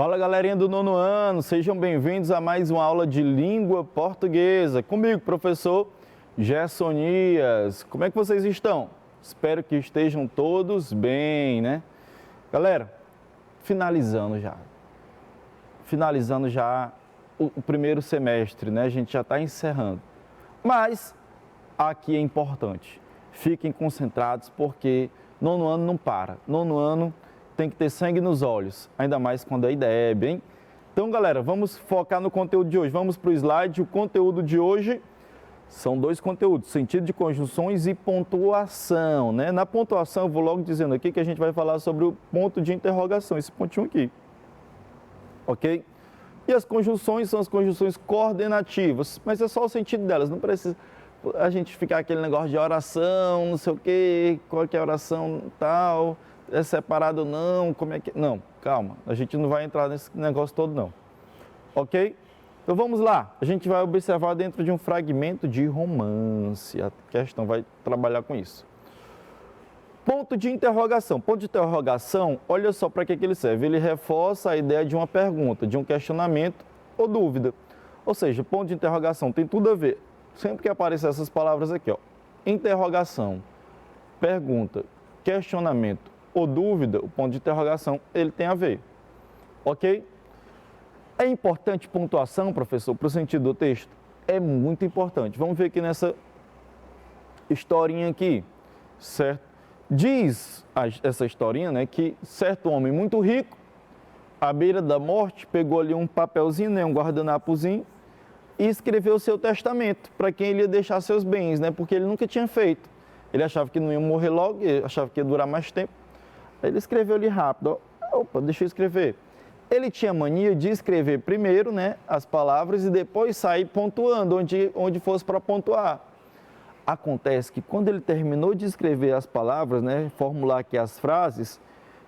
Fala galerinha do nono ano, sejam bem-vindos a mais uma aula de língua portuguesa. Comigo, professor Gersonias. Como é que vocês estão? Espero que estejam todos bem, né? Galera, finalizando já o primeiro semestre, né? A gente já está encerrando. Mas aqui é importante, fiquem concentrados porque nono ano não para. Nono ano tem que ter sangue nos olhos, ainda mais quando a ideia é bem. Então, galera, vamos focar no conteúdo de hoje. Vamos para o slide. O conteúdo de hoje são dois conteúdos, sentido de conjunções e pontuação, né? Na pontuação, eu vou logo dizendo aqui que a gente vai falar sobre o ponto de interrogação, esse pontinho aqui, ok? E as conjunções são as conjunções coordenativas, mas é só o sentido delas, não precisa a gente ficar aquele negócio de oração, não sei o quê, qual que é a oração tal, é separado ou não, como é que... Não, calma, a gente não vai entrar nesse negócio todo não, ok? Então vamos lá, a gente vai observar dentro de um fragmento de romance, a questão vai trabalhar com isso. Ponto de interrogação. Ponto de interrogação, olha só para que ele serve. Ele reforça a ideia de uma pergunta, de um questionamento ou dúvida. Ou seja, ponto de interrogação tem tudo a ver. Sempre que aparecer essas palavras aqui, ó, interrogação, pergunta, questionamento ou dúvida, o ponto de interrogação, ele tem a ver. Ok? É importante pontuação, professor, para o sentido do texto? É muito importante. Vamos ver aqui nessa historinha aqui, certo? Diz essa historinha, né, que certo homem muito rico, à beira da morte, pegou ali um papelzinho, né, um guardanapozinho, e escreveu o seu testamento para quem ele ia deixar seus bens, né, porque ele nunca tinha feito. Ele achava que não ia morrer logo, ele achava que ia durar mais tempo. Aí ele escreveu ali rápido, ó, opa, deixa eu escrever. Ele tinha mania de escrever primeiro, né, as palavras e depois sair pontuando onde fosse para pontuar. Acontece que quando ele terminou de escrever as palavras, né, formular aqui as frases,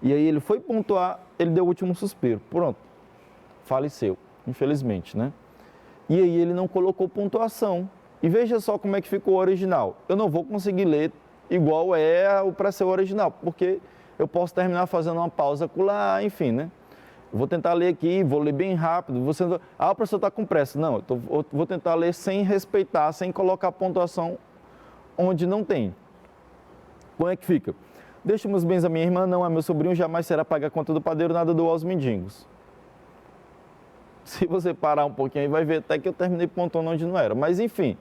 e aí ele foi pontuar, ele deu o último suspiro. Pronto, faleceu, infelizmente, né? E aí ele não colocou pontuação. E veja só como é que ficou o original. Eu não vou conseguir ler igual é para ser o original, porque eu posso terminar fazendo uma pausa acolá, enfim, né? Eu vou tentar ler aqui, vou ler bem rápido. O professor está com pressa. Não, eu vou tentar ler sem respeitar, sem colocar pontuação onde não tem. Como é que fica? Deixa meus bens a minha irmã, não a meu sobrinho, jamais será paga a conta do padeiro, nada dou aos mendigos. Se você parar um pouquinho aí, vai ver até que eu terminei pontuando onde não era. Mas enfim,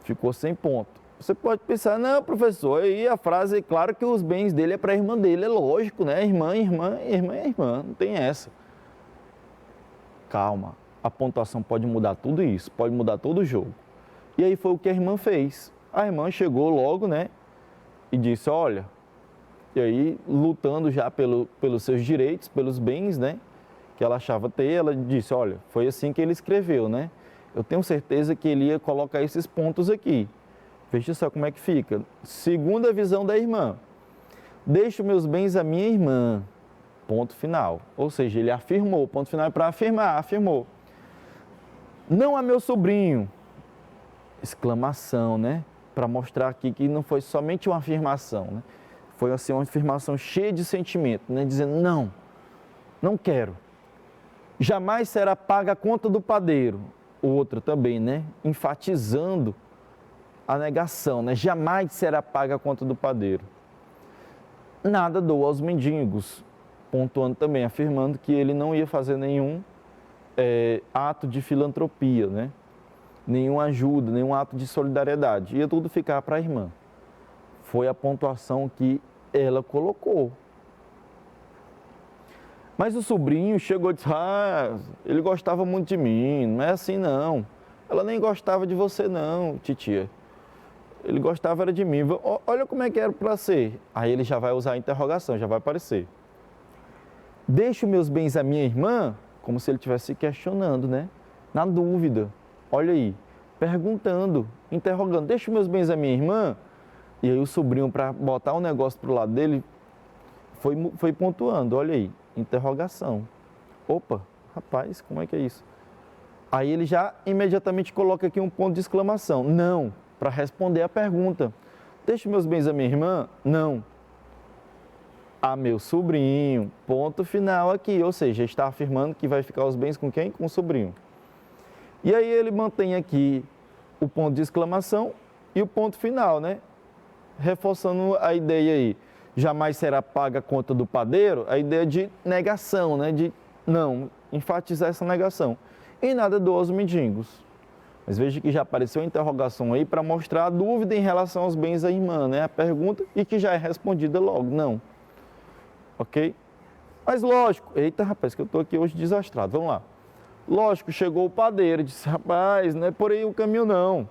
ficou sem ponto. Você pode pensar, não, professor, aí a frase é claro que os bens dele é para a irmã dele, é lógico, né? Irmã é irmã, não tem essa. Calma, a pontuação pode mudar tudo isso, pode mudar todo o jogo. E aí foi o que a irmã fez. A irmã chegou logo, né, e disse, olha, e aí lutando já pelos seus direitos, pelos bens, né, que ela achava ter, ela disse, olha, foi assim que ele escreveu, né, eu tenho certeza que ele ia colocar esses pontos aqui. Veja só como é que fica. Segunda visão da irmã, deixo meus bens à minha irmã, ponto final. Ou seja, ele afirmou, ponto final é para afirmar, afirmou. Não a meu sobrinho, exclamação, né? Para mostrar aqui que não foi somente uma afirmação, né? Foi assim, uma afirmação cheia de sentimento, né? Dizendo, não quero. Jamais será paga a conta do padeiro. Outra também, né? Enfatizando a negação, né? Jamais será paga a conta do padeiro. Nada dou aos mendigos. Pontuando também, afirmando que ele não ia fazer nenhum ato de filantropia, né? Nenhuma ajuda, nenhum ato de solidariedade. Ia tudo ficar para a irmã. Foi a pontuação que ela colocou. Mas o sobrinho chegou e disse, ele gostava muito de mim, não é assim não. Ela nem gostava de você não, titia. Ele gostava era de mim. Olha como é que era para ser. Aí ele já vai usar a interrogação, já vai aparecer. Deixo meus bens à minha irmã, como se ele estivesse se questionando, né? Na dúvida. Olha aí, perguntando, interrogando, deixa meus bens à minha irmã? E aí o sobrinho, para botar o negócio para o lado dele, foi pontuando, olha aí, interrogação. Opa, rapaz, como é que é isso? Aí ele já imediatamente coloca aqui um ponto de exclamação, não, para responder a pergunta. Deixa meus bens à minha irmã? Não. a meu sobrinho, ponto final aqui, ou seja, está afirmando que vai ficar os bens com quem? Com o sobrinho. E aí ele mantém aqui o ponto de exclamação e o ponto final, né? Reforçando a ideia aí, jamais será paga a conta do padeiro, a ideia de negação, né? De não, enfatizar essa negação. E nada doa aos mendigos. Mas veja que já apareceu a interrogação aí para mostrar a dúvida em relação aos bens da irmã, né? A pergunta e que já é respondida logo, não. Ok? Mas lógico, eita rapaz, que eu estou aqui hoje desastrado, vamos lá. Lógico, chegou o padeiro e disse, rapaz, não é por aí o caminho não.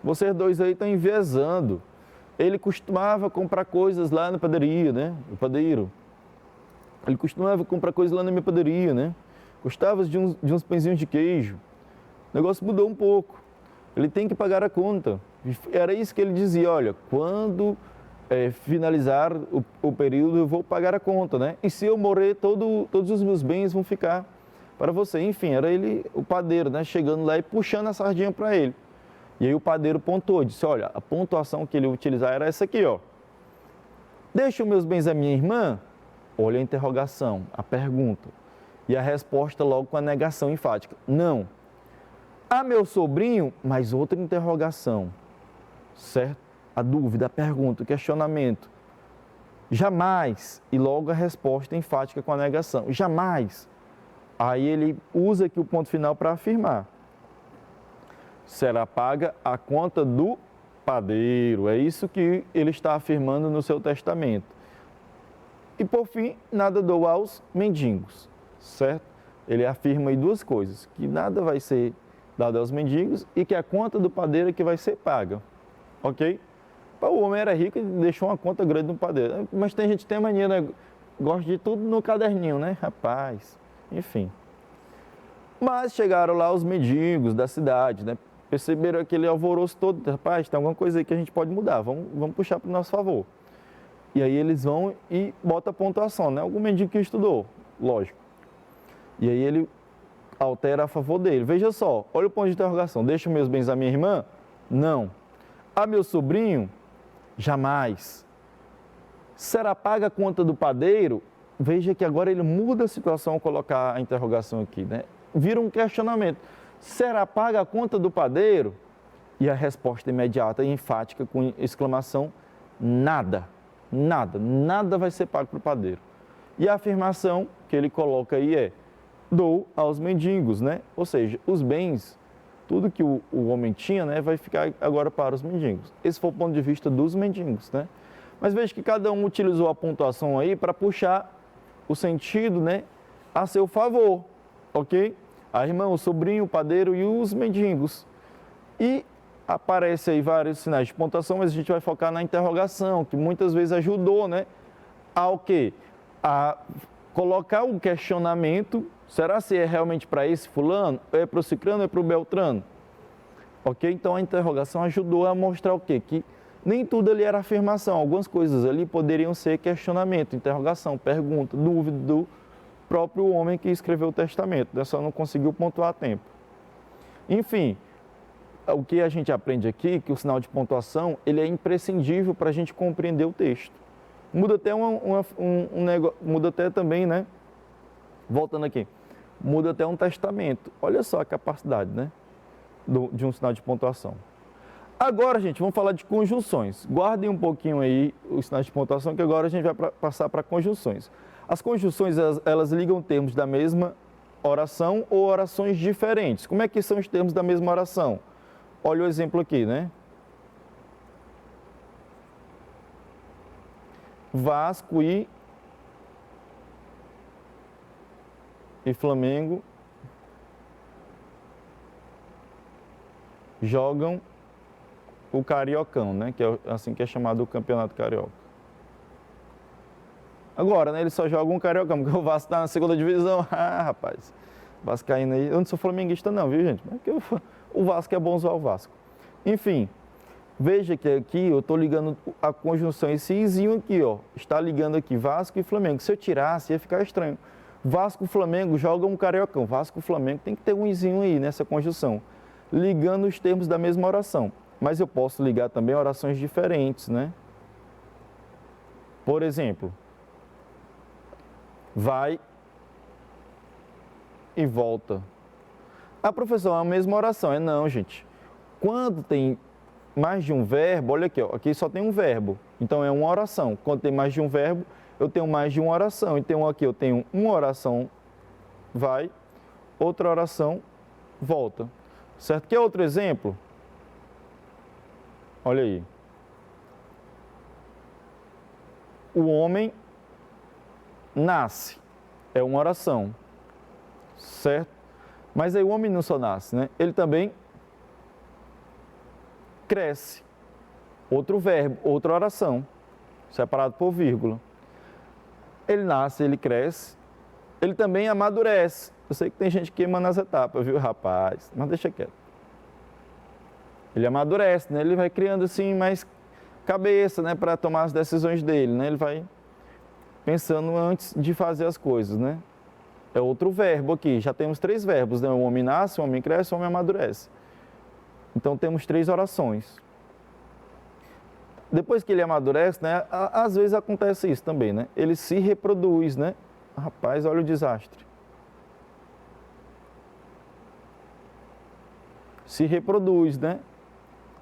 Vocês dois aí estão enviesando. Ele costumava comprar coisas lá na padaria, né? O padeiro. Ele costumava comprar coisas lá na minha padaria, né? Gostava de uns pãezinhos de queijo. O negócio mudou um pouco. Ele tem que pagar a conta. Era isso que ele dizia, olha, quando finalizar o período eu vou pagar a conta, né? E se eu morrer, todos os meus bens vão ficar para você. Enfim, era ele, o padeiro, né? Chegando lá e puxando a sardinha para ele. E aí o padeiro pontuou, disse, olha, a pontuação que ele utilizar era essa aqui, ó. Deixa os meus bens à minha irmã? Olha a interrogação, a pergunta. E a resposta logo com a negação enfática. Não. A meu sobrinho, mais outra interrogação. Certo? A dúvida, a pergunta, o questionamento. Jamais. E logo a resposta enfática com a negação. Jamais. Aí ele usa aqui o ponto final para afirmar. Será paga a conta do padeiro. É isso que ele está afirmando no seu testamento. E por fim, nada dou aos mendigos, certo? Ele afirma aí duas coisas, que nada vai ser dado aos mendigos e que a conta do padeiro é que vai ser paga, ok? O homem era rico e deixou uma conta grande no padeiro. Mas tem gente que tem a mania, né? Gosta de tudo no caderninho, né? Rapaz, enfim. Mas chegaram lá os mendigos da cidade, né? Perceberam aquele alvoroço todo, rapaz, tem alguma coisa aí que a gente pode mudar, vamos puxar para o nosso favor. E aí eles vão e botam a pontuação, né? Algum mendigo que estudou, lógico. E aí ele altera a favor dele. Veja só, olha o ponto de interrogação. Deixa meus bens à minha irmã? Não. A meu sobrinho? Jamais. Será paga a conta do padeiro? Veja que agora ele muda a situação ao colocar a interrogação aqui, né? Vira um questionamento. Será paga a conta do padeiro? E a resposta imediata e enfática com exclamação, nada, nada, nada vai ser pago para o padeiro. E a afirmação que ele coloca aí é, dou aos mendigos, né? Ou seja, os bens, tudo que o homem tinha, né, vai ficar agora para os mendigos. Esse foi o ponto de vista dos mendigos, né? Mas veja que cada um utilizou a pontuação aí para puxar o sentido, né, a seu favor, ok? A irmã, o sobrinho, o padeiro e os mendigos. E aparece aí vários sinais de pontuação, mas a gente vai focar na interrogação, que muitas vezes ajudou, né, ao quê? A colocar o questionamento, será se é realmente para esse fulano, ou é para o ciclano, ou é para o beltrano? Ok? Então a interrogação ajudou a mostrar o quê? Que nem tudo ali era afirmação, algumas coisas ali poderiam ser questionamento, interrogação, pergunta, dúvida do próprio homem que escreveu o testamento, né? Só não conseguiu pontuar a tempo. Enfim, o que a gente aprende aqui, que o sinal de pontuação, ele é imprescindível para a gente compreender o texto. Muda até muda até também, né? Voltando aqui, muda até um testamento. Olha só a capacidade, né? De um sinal de pontuação. Agora, gente, vamos falar de conjunções. Guardem um pouquinho aí os sinais de pontuação, que agora a gente vai passar para conjunções. As conjunções, elas ligam termos da mesma oração ou orações diferentes. Como é que são os termos da mesma oração? Olha o exemplo aqui, né? Vasco e Flamengo jogam o Cariocão, né? Que é assim que é chamado o Campeonato Carioca. Agora, né? Eles só jogam o Cariocão, porque o Vasco está na segunda divisão. Ah, rapaz, vascaíno aí. Eu não sou flamenguista não, viu, gente? Mas o Vasco é bom usar o Vasco. Enfim, veja que aqui eu estou ligando a conjunção, esse izinho aqui, ó, está ligando aqui Vasco e Flamengo. Se eu tirasse, ia ficar estranho. Vasco e Flamengo jogam um Cariocão. Vasco e Flamengo tem que ter um izinho aí nessa conjunção, ligando os termos da mesma oração. Mas eu posso ligar também orações diferentes, né? Por exemplo, vai e volta. Ah, professor, é a mesma oração. É não, gente. Quando tem mais de um verbo, olha aqui, ó, aqui só tem um verbo, então é uma oração. Quando tem mais de um verbo, eu tenho mais de uma oração. Então aqui eu tenho uma oração, vai, outra oração, volta. Certo? Quer outro exemplo? Olha aí. O homem nasce, é uma oração, certo? Mas aí o homem não só nasce, né? Ele também cresce. Outro verbo, outra oração, separado por vírgula. Ele nasce, ele cresce, ele também amadurece. Eu sei que tem gente que queima nas etapas, viu, rapaz? Mas deixa quieto. Ele amadurece, né? Ele vai criando assim mais cabeça, né, para tomar as decisões dele, né? Ele vai pensando antes de fazer as coisas, né? É outro verbo aqui. Já temos 3 verbos, né? O homem nasce, o homem cresce, o homem amadurece. Então temos 3 orações. Depois que ele amadurece, né? Às vezes acontece isso também, né? Ele se reproduz, né? Rapaz, olha o desastre. Se reproduz, né?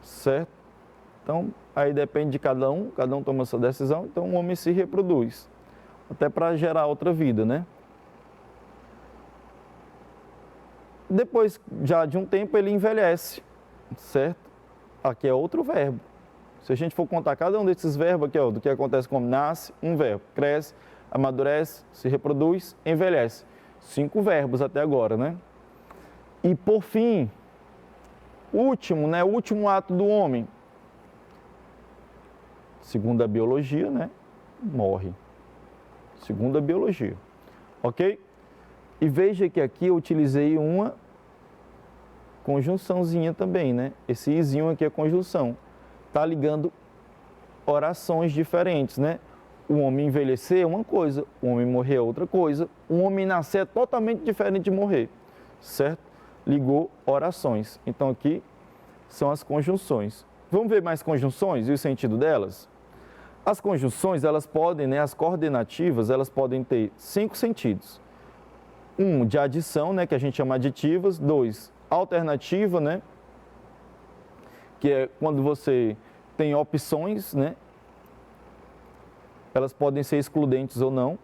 Certo? Então, aí depende de cada um toma sua decisão, então o homem se reproduz, até para gerar outra vida, né? Depois, já de um tempo, ele envelhece, certo? Aqui é outro verbo. Se a gente for contar cada um desses verbos aqui, ó, do que acontece como nasce, um verbo, cresce, amadurece, se reproduz, envelhece. 5 verbos até agora, né? E por fim, último, né? O último ato do homem, segundo a biologia, né? Morre. Segundo a biologia. Ok? E veja que aqui eu utilizei uma conjunçãozinha também, né? Esse izinho aqui é conjunção. Está ligando orações diferentes, né? O homem envelhecer é uma coisa, o homem morrer é outra coisa, o homem nascer é totalmente diferente de morrer, certo? Ligou orações. Então aqui são as conjunções. Vamos ver mais conjunções e o sentido delas? As conjunções, elas podem, né, as coordenativas, elas podem ter 5 sentidos. 1, de adição, né, que a gente chama aditivas. 2, alternativa, né, que é quando você tem opções, né, elas podem ser excludentes ou não.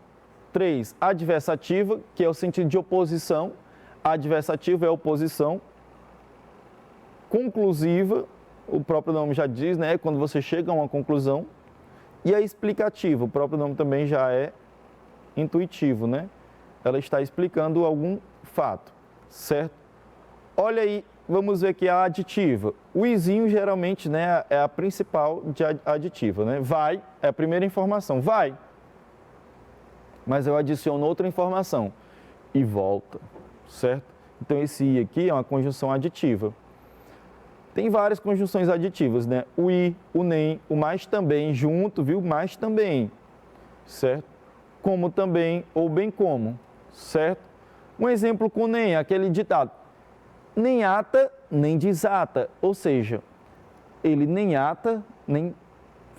3, adversativa, que é o sentido de oposição. Adversativa é oposição. Conclusiva, o próprio nome já diz, né, quando você chega a uma conclusão. E a explicativa, o próprio nome também já é intuitivo, né? Ela está explicando algum fato, certo? Olha aí, vamos ver aqui a aditiva. O izinho geralmente, né, é a principal de aditiva, né? Vai, é a primeira informação, vai. Mas eu adiciono outra informação e volta, certo? Então esse i aqui é uma conjunção aditiva. Tem várias conjunções aditivas, né? O i, o nem, o mais também, junto, viu? Mais também, certo? Como também ou bem como, certo? Um exemplo com nem, aquele ditado. Nem ata, nem desata. Ou seja, ele nem ata, nem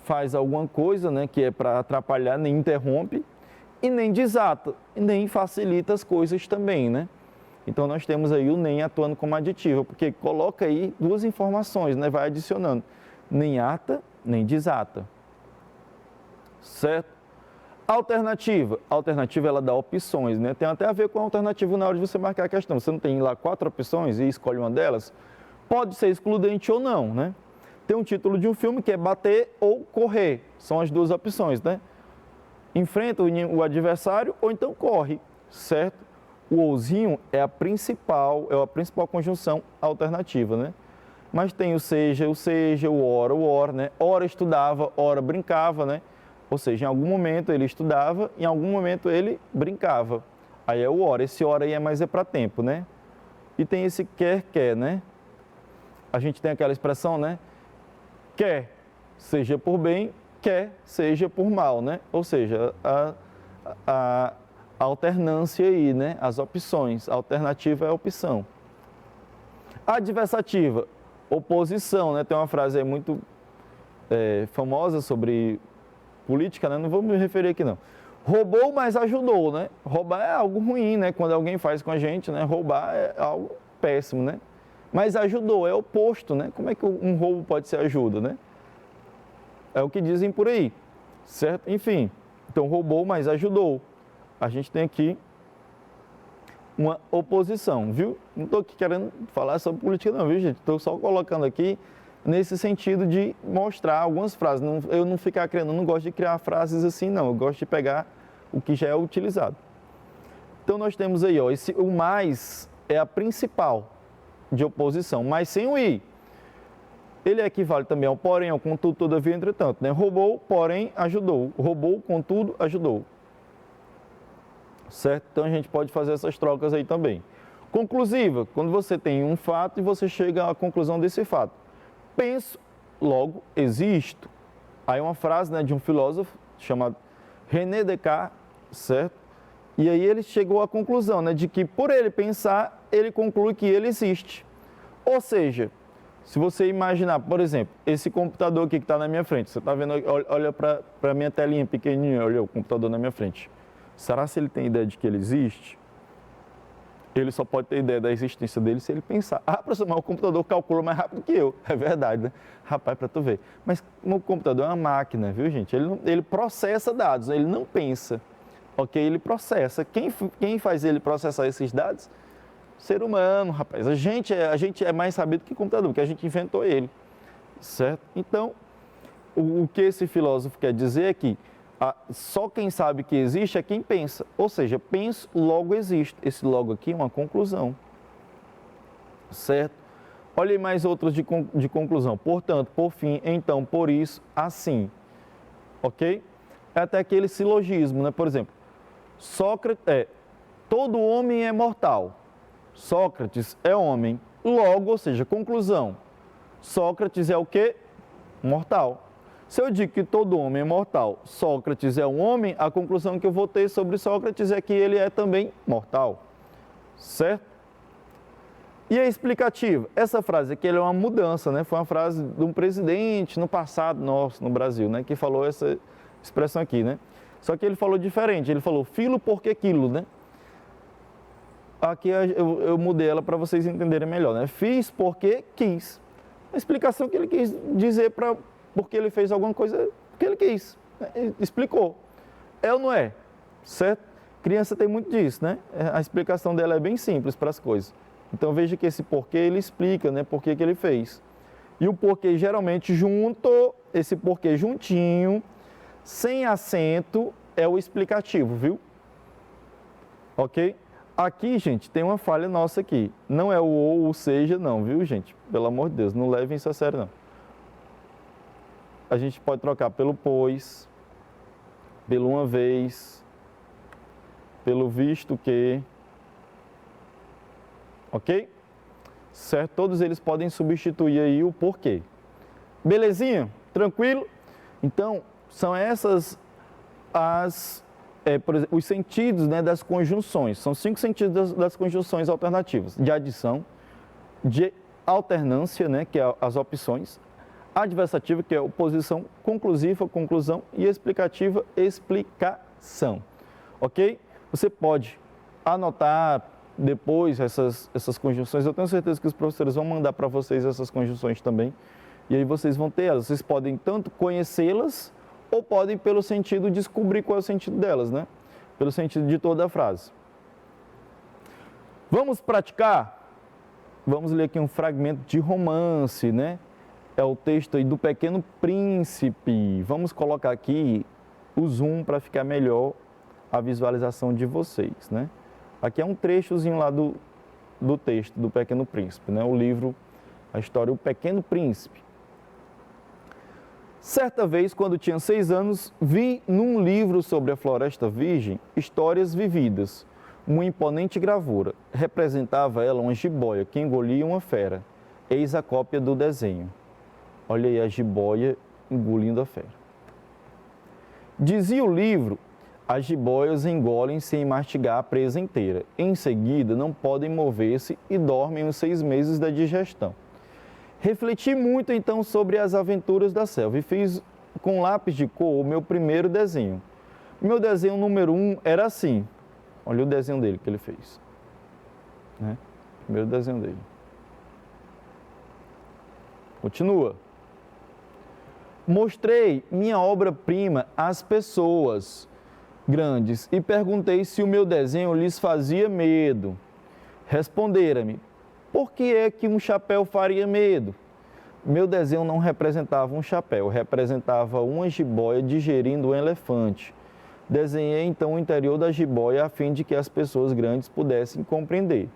faz alguma coisa, né? Que é para atrapalhar, nem interrompe. E nem desata, nem facilita as coisas também, né? Então, nós temos aí o nem atuando como aditivo, porque coloca aí 2 informações, né? Vai adicionando. Nem ata, nem desata. Certo? Alternativa. A alternativa, ela dá opções, né? Tem até a ver com a alternativa na hora de você marcar a questão. Você não tem lá 4 opções e escolhe uma delas? Pode ser excludente ou não, né? Tem um título de um filme que é bater ou correr. São as 2 opções, né? Enfrenta o adversário ou então corre, certo? O ouzinho é a principal conjunção alternativa, né? Mas tem o seja, o ora, né? Ora estudava, ora brincava, né? Ou seja, em algum momento ele estudava, em algum momento ele brincava. Aí é o ora, esse ora aí é mais para tempo, né? E tem esse quer, né? A gente tem aquela expressão, né? Quer, seja por bem, quer, seja por mal, né? Ou seja, a alternância aí, né? As opções. A alternativa é a opção. Adversativa, oposição, né? Tem uma frase aí muito famosa sobre política, né? Não vou me referir aqui não. Roubou, mas ajudou, né? Roubar é algo ruim, né? Quando alguém faz com a gente, né? Roubar é algo péssimo, né? Mas ajudou, é o oposto, né? Como é que um roubo pode ser ajuda, né? É o que dizem por aí, certo? Enfim, então roubou, mas ajudou. A gente tem aqui uma oposição, viu? Não estou aqui querendo falar sobre política não, viu, gente? Estou só colocando aqui nesse sentido de mostrar algumas frases. Eu não ficar criando, eu não gosto de criar frases assim, não. Eu gosto de pegar o que já é utilizado. Então, nós temos aí, ó, o mais é a principal de oposição, mas sem o i. Ele equivale também ao porém, ao contudo, todavia, entretanto, né? Roubou, porém, ajudou. Roubou, contudo, ajudou. Certo? Então, a gente pode fazer essas trocas aí também. Conclusiva, quando você tem um fato e você chega à conclusão desse fato. Penso, logo existo. Aí uma frase, né, de um filósofo chamado René Descartes, certo? E aí ele chegou à conclusão, né, de que por ele pensar, ele conclui que ele existe. Ou seja, se você imaginar, por exemplo, esse computador aqui que está na minha frente, você está vendo, olha para a minha telinha pequenininha, olha o computador na minha frente. Será se ele tem ideia de que ele existe? Ele só pode ter ideia da existência dele se ele pensar. Ah, professor, mas o computador calcula mais rápido que eu. É verdade, né? Rapaz, para tu ver. Mas o computador é uma máquina, viu, gente? Ele processa dados, ele não pensa. Ok? Ele processa. Quem faz ele processar esses dados? Ser humano, rapaz. A gente é mais sabido que o computador, porque a gente inventou ele. Certo? Então, o que esse filósofo quer dizer é que só quem sabe que existe é quem pensa. Ou seja, penso, logo existe. Esse logo aqui é uma conclusão. Certo? Olha aí mais outras de conclusão. Portanto, por fim, então, por isso, assim. Ok? É até aquele silogismo, né? Por exemplo, Sócrates todo homem é mortal. Sócrates é homem. Logo, ou seja, conclusão. Sócrates é o quê? Mortal. Se eu digo que todo homem é mortal, Sócrates é um homem, a conclusão que eu vou ter sobre Sócrates é que ele é também mortal. Certo? E a explicativa? Essa frase aqui é uma mudança, né? Foi uma frase de um presidente no passado nosso, no Brasil, né? Que falou essa expressão aqui, né? Só que ele falou diferente, ele falou filo porque quilo, né? Aqui eu mudei ela para vocês entenderem melhor, né? Fiz porque quis. A explicação que ele quis dizer porque ele fez alguma coisa que ele quis. Ele explicou. É ou não é? Certo? Criança tem muito disso, né? A explicação dela é bem simples para as coisas. Então veja que esse porquê ele explica, né? Por que ele fez. E o porquê geralmente junto, esse porquê juntinho, sem acento, é o explicativo, viu? Ok? Aqui, gente, tem uma falha nossa aqui. Não é o ou, o seja, não, viu, gente? Pelo amor de Deus, não levem isso a sério, não. A gente pode trocar pelo pois, pelo uma vez, pelo visto que, ok? Certo? Todos eles podem substituir aí o porquê. Belezinha? Tranquilo? Então, são essas por exemplo, os sentidos, né, das conjunções. São 5 sentidos das conjunções alternativas. De adição, de alternância, né, que é as opções, adversativa, que é oposição, conclusiva, conclusão e explicativa, explicação. Ok? Você pode anotar depois essas conjunções. Eu tenho certeza que os professores vão mandar para vocês essas conjunções também. E aí vocês vão ter elas. Vocês podem tanto conhecê-las ou podem, pelo sentido, descobrir qual é o sentido delas, né? Pelo sentido de toda a frase. Vamos praticar? Vamos ler aqui um fragmento de romance, né? É o texto aí do Pequeno Príncipe. Vamos colocar aqui o zoom para ficar melhor a visualização de vocês, né? Aqui é um trechozinho lá do texto do Pequeno Príncipe, né? O livro, a história O Pequeno Príncipe. Certa vez, quando tinha 6 anos, vi num livro sobre a Floresta Virgem histórias vividas. Uma imponente gravura. Representava ela uma jiboia que engolia uma fera. Eis a cópia do desenho. Olha aí a jiboia engolindo a fera. Dizia o livro, as jiboias engolem sem mastigar a presa inteira. Em seguida, não podem mover-se e dormem os 6 meses da digestão. Refleti muito então sobre as aventuras da selva e fiz com lápis de cor o meu primeiro desenho. Meu desenho número 1 era assim. Olha o desenho dele que ele fez. Né? Primeiro desenho dele. Continua. Mostrei minha obra-prima às pessoas grandes e perguntei se o meu desenho lhes fazia medo. Responderam-me: por que é que um chapéu faria medo? Meu desenho não representava um chapéu, representava uma jiboia digerindo um elefante. Desenhei então o interior da jiboia a fim de que as pessoas grandes pudessem compreender.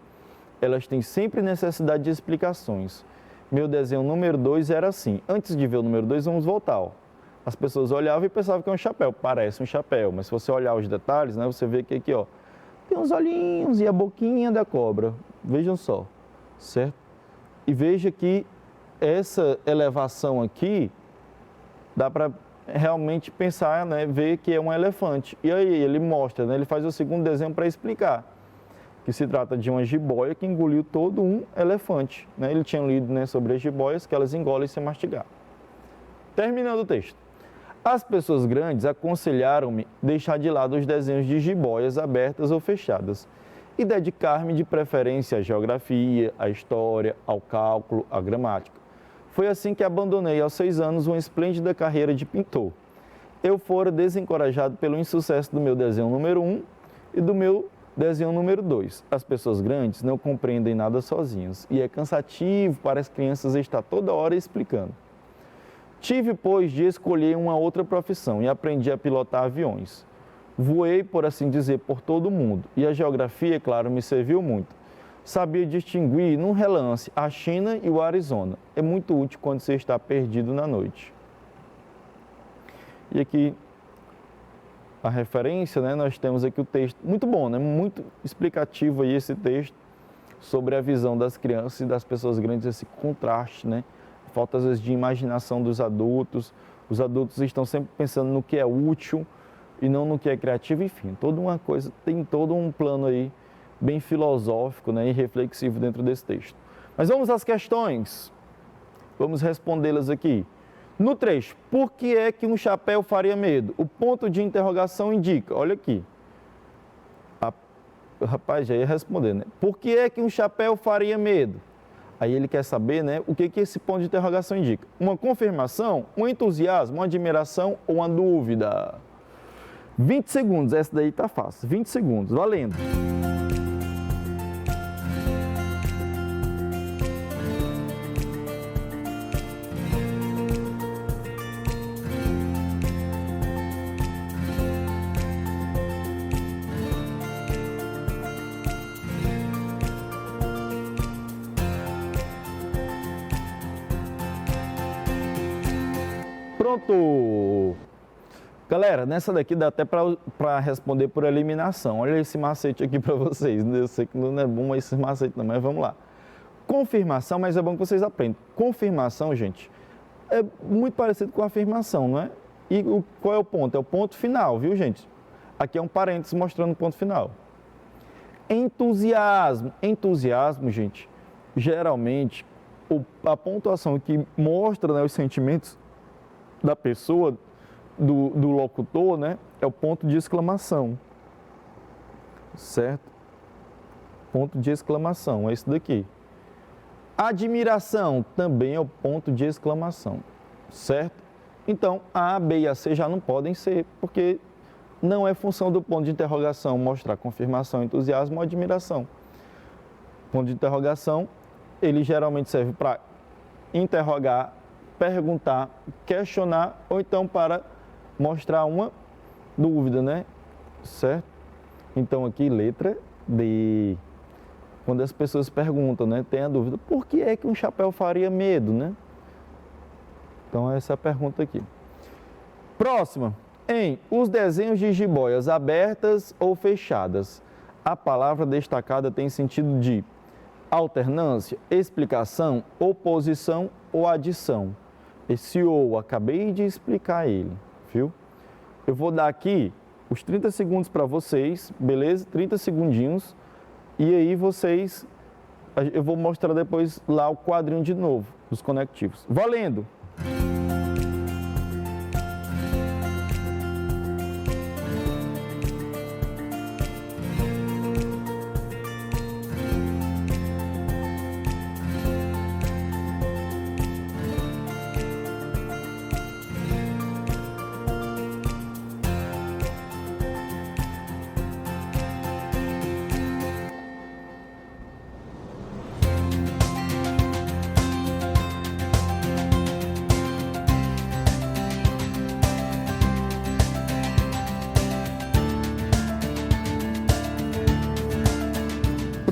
Elas têm sempre necessidade de explicações. Meu desenho número 2 era assim. Antes de ver o número 2, vamos voltar. Ó. As pessoas olhavam e pensavam que é um chapéu. Parece um chapéu, mas se você olhar os detalhes, né, você vê que aqui, ó, tem uns olhinhos e a boquinha da cobra. Vejam só, certo? E veja que essa elevação aqui dá para realmente pensar, né, ver que é um elefante. E aí ele mostra, né, ele faz o segundo desenho para explicar que se trata de uma jiboia que engoliu todo um elefante. Né? Ele tinha lido, né, sobre as jiboias que elas engolem sem mastigar. Terminando o texto. As pessoas grandes aconselharam-me deixar de lado os desenhos de jiboias abertas ou fechadas e dedicar-me de preferência à geografia, à história, ao cálculo, à gramática. Foi assim que abandonei aos 6 anos uma esplêndida carreira de pintor. Eu fora desencorajado pelo insucesso do meu desenho número 1 e do meu desenho número 2. As pessoas grandes não compreendem nada sozinhas e é cansativo para as crianças estar toda hora explicando. Tive, pois, de escolher uma outra profissão e aprendi a pilotar aviões. Voei, por assim dizer, por todo o mundo e a geografia, claro, me serviu muito. Sabia distinguir, num relance, a China e o Arizona. É muito útil quando você está perdido na noite. E aqui a referência, né, nós temos aqui o texto, muito bom, né, muito explicativo aí esse texto sobre a visão das crianças e das pessoas grandes, esse contraste, né, falta às vezes de imaginação dos adultos, os adultos estão sempre pensando no que é útil e não no que é criativo, enfim, toda uma coisa, tem todo um plano aí bem filosófico, né, e reflexivo dentro desse texto. Mas vamos às questões, vamos respondê-las aqui. No trecho, por que é que um chapéu faria medo? O ponto de interrogação indica, olha aqui. O rapaz já ia responder, né? Por que é que um chapéu faria medo? Aí ele quer saber, né, o que esse ponto de interrogação indica. Uma confirmação, um entusiasmo, uma admiração ou uma dúvida? 20 segundos, essa daí tá fácil. 20 segundos, valendo. Pronto! Galera, nessa daqui dá até para responder por eliminação. Olha esse macete aqui para vocês. Eu sei que não é bom esse macete não, mas vamos lá. Confirmação, mas é bom que vocês aprendam. Confirmação, gente, é muito parecido com afirmação, não é? E qual é o ponto? É o ponto final, viu, gente? Aqui é um parênteses mostrando o ponto final. Entusiasmo. Entusiasmo, gente, geralmente, a pontuação que mostra, né, os sentimentos da pessoa, do locutor, né, é o ponto de exclamação, certo? Ponto de exclamação, é isso daqui. Admiração também é o ponto de exclamação, certo? Então, a, B e a C já não podem ser, porque não é função do ponto de interrogação mostrar confirmação, entusiasmo ou admiração. Ponto de interrogação, ele geralmente serve para interrogar, perguntar, questionar ou então para mostrar uma dúvida, né? Certo? Então aqui, letra D. Quando as pessoas perguntam, né? Tem a dúvida, por que é que um chapéu faria medo, né? Então essa é a pergunta aqui. Próxima. Em os desenhos de jiboias abertas ou fechadas, a palavra destacada tem sentido de alternância, explicação, oposição ou adição. Esse ou, acabei de explicar ele, viu? Eu vou dar aqui os 30 segundos para vocês, beleza? 30 segundinhos. E aí vocês, eu vou mostrar depois lá o quadrinho de novo, dos conectivos. Valendo!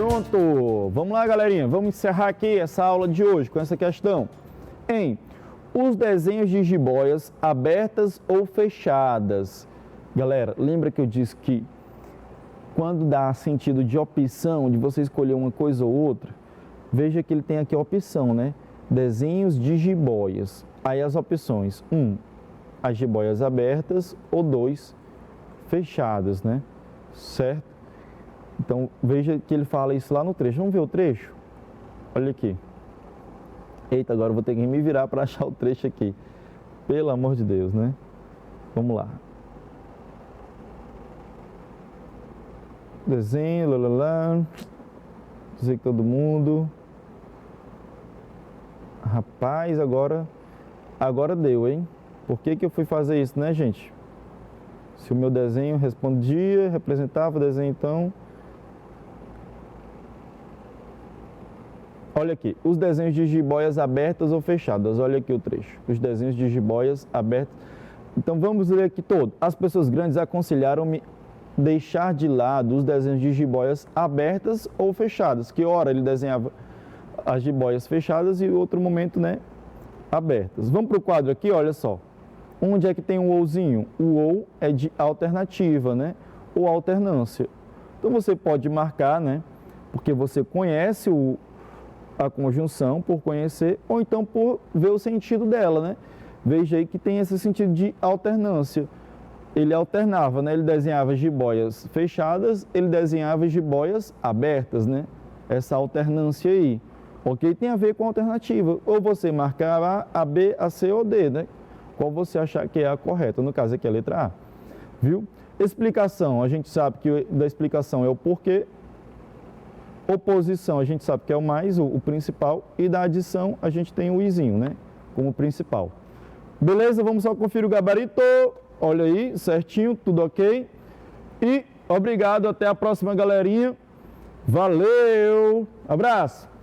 Pronto! Vamos lá, galerinha. Vamos encerrar aqui essa aula de hoje com essa questão. Os desenhos de jiboias abertas ou fechadas. Galera, lembra que eu disse que quando dá sentido de opção, de você escolher uma coisa ou outra, veja que ele tem aqui a opção, né? Desenhos de jiboias. Aí as opções: 1, as jiboias abertas, ou 2, fechadas, né? Certo? Então, veja que ele fala isso lá no trecho. Vamos ver o trecho? Olha aqui. Eita, agora eu vou ter que me virar para achar o trecho aqui. Pelo amor de Deus, né? Vamos lá. Desenho, dizer que todo mundo. Rapaz, agora deu, hein? Por que eu fui fazer isso, né, gente? Se o meu desenho respondia, representava o desenho, então... Olha aqui, os desenhos de jiboias abertas ou fechadas. Olha aqui o trecho. Os desenhos de jiboias abertas. Então, vamos ler aqui todo. As pessoas grandes aconselharam-me deixar de lado os desenhos de jiboias abertas ou fechadas. Que ora ele desenhava as jiboias fechadas e outro momento, né, abertas. Vamos para o quadro aqui, olha só. Onde é que tem o ouzinho? O ou é de alternativa, né? Ou alternância. Então, você pode marcar, né? Porque você conhece a conjunção por conhecer, ou então por ver o sentido dela, né? Veja aí que tem esse sentido de alternância. Ele alternava, né? Ele desenhava jiboias fechadas, ele desenhava jiboias abertas, né? Essa alternância aí, ok? Tem a ver com alternativa. Ou você marcar a B, a C ou D, né? Qual você achar que é a correta. No caso aqui é a letra A, viu? Explicação, a gente sabe que da explicação é o porquê. Oposição, a gente sabe que é o mais, o principal, e da adição a gente tem o izinho, né, como principal. Beleza? Vamos só conferir o gabarito. Olha aí, certinho, tudo ok. E obrigado, até a próxima, galerinha. Valeu! Abraço!